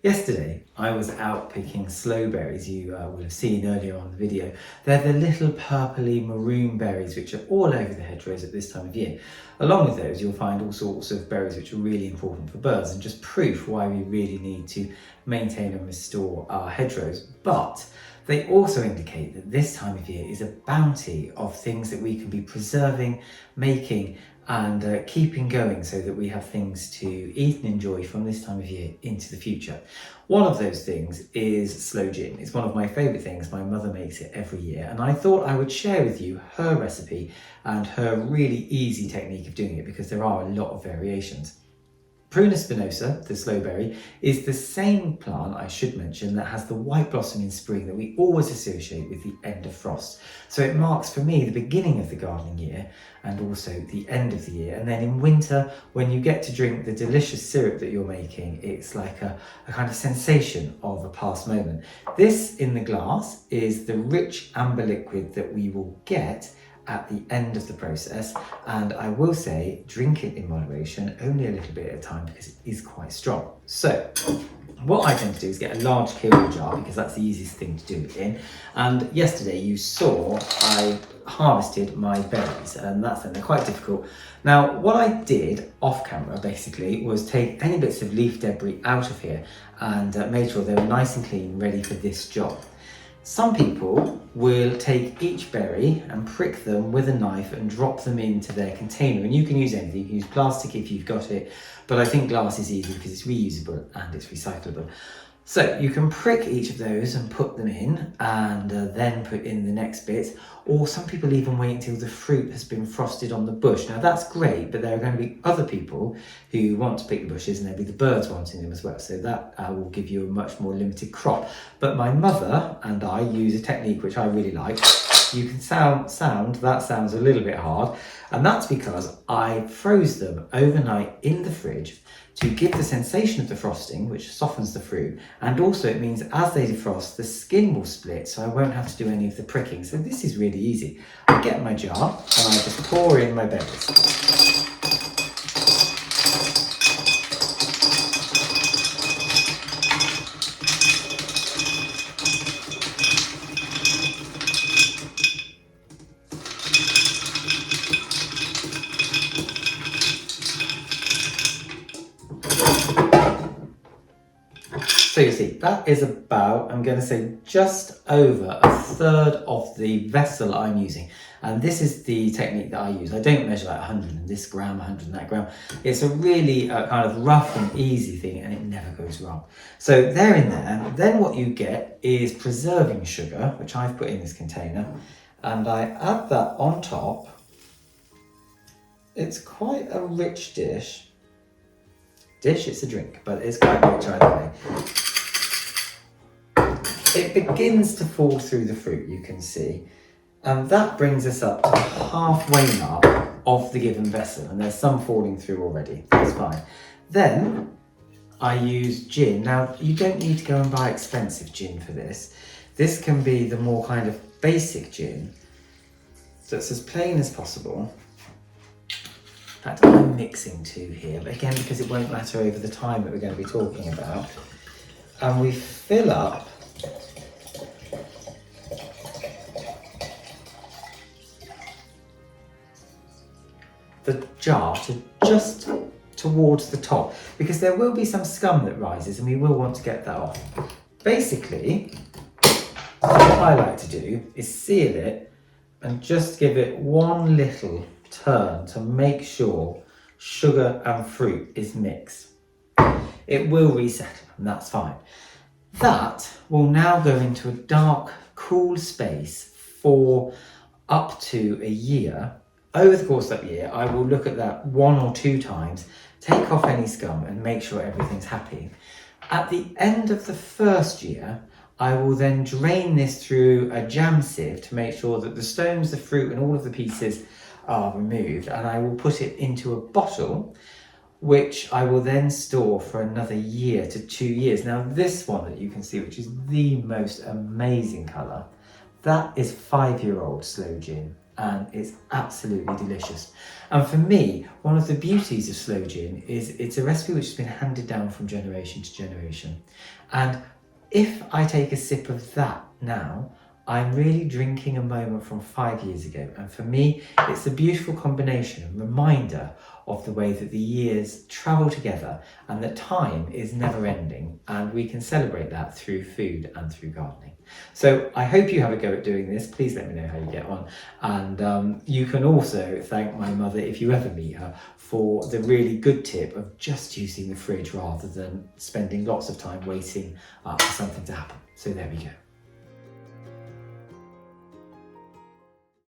Yesterday, I was out picking sloe berries. You will have seen earlier on the video. They're the little purpley maroon berries which are all over the hedgerows at this time of year. Along with those, you'll find all sorts of berries which are really important for birds and just proof why we really need to maintain and restore our hedgerows. But they also indicate that this time of year is a bounty of things that we can be preserving, making and keeping going so that we have things to eat and enjoy from this time of year into the future. One of those things is sloe gin. It's one of my favourite things. My mother makes it every year, and I thought I would share with you her recipe and her really easy technique of doing it because there are a lot of variations. Prunus spinosa, the sloe berry, is the same plant, I should mention, that has the white blossom in spring that we always associate with the end of frost. So it marks for me the beginning of the gardening year and also the end of the year. And then in winter, when you get to drink the delicious syrup that you're making, it's like a kind of sensation of a past moment. This in the glass is the rich amber liquid that we will get at the end of the process, and I will say drink it in moderation, only a little bit at a time because it is quite strong. So what I tend to do is get a large kiln jar because that's the easiest thing to do it in, and yesterday you saw I harvested my berries, and they're quite difficult. Now what I did off camera basically was take any bits of leaf debris out of here and made sure they were nice and clean, ready for this job. Some people will take each berry and prick them with a knife and drop them into their container, and you can use anything. You can use plastic if you've got it, but I think glass is easy because it's reusable and it's recyclable. So you can prick each of those and put them in and then put in the next bit, or some people even wait until the fruit has been frosted on the bush. Now that's great, but there are going to be other people who want to pick the bushes and there'll be the birds wanting them as well, so that will give you a much more limited crop. But my mother and I use a technique which I really like. You can that sounds a little bit hard, and that's because I froze them overnight in the fridge to give the sensation of the frosting, which softens the fruit, and also it means as they defrost, the skin will split, so I won't have to do any of the pricking. So this is really easy. I get my jar and I just pour in my berries. So you see, that is about, I'm going to say, just over a third of the vessel I'm using. And this is the technique that I use. I don't measure like 100 in this gram, 100 in that gram. It's a really kind of rough and easy thing, and it never goes wrong. So they're in there. Then what you get is preserving sugar, which I've put in this container. And I add that on top. It's quite a rich dish. It's a drink, but it's quite rich either way. It begins to fall through the fruit, you can see, and that brings us up to the halfway mark of the given vessel, and there's some falling through already. That's fine. Then I use gin. Now you don't need to go and buy expensive gin for this. This can be the more kind of basic gin that's as plain as possible. In fact, I'm mixing two here, but again, because it won't matter over the time that we're going to be talking about. And we fill up the jar to just towards the top, because there will be some scum that rises and we will want to get that off. Basically, what I like to do is seal it and just give it one little turn to make sure sugar and fruit is mixed. It will resettle, and that's fine. That will now go into a dark, cool space for up to a year. Over the course of that year, I will look at that 1 or 2 times, take off any scum and make sure everything's happy. At the end of the first year, I will then drain this through a jam sieve to make sure that the stones, the fruit and all of the pieces are removed, and I will put it into a bottle which I will then store for another year to 2 years. Now this one that you can see, which is the most amazing colour, that is 5-year-old sloe gin. and it's absolutely delicious. And for me, one of the beauties of Sloe gin is it's a recipe which has been handed down from generation to generation. And if I take a sip of that now, I'm really drinking a moment from 5 years ago. And for me, it's a beautiful combination, a reminder of the way that the years travel together and that time is never ending. And we can celebrate that through food and through gardening. So I hope you have a go at doing this. Please let me know how you get on. And you can also thank my mother, if you ever meet her, for the really good tip of just using the fridge rather than spending lots of time waiting for something to happen. So there we go.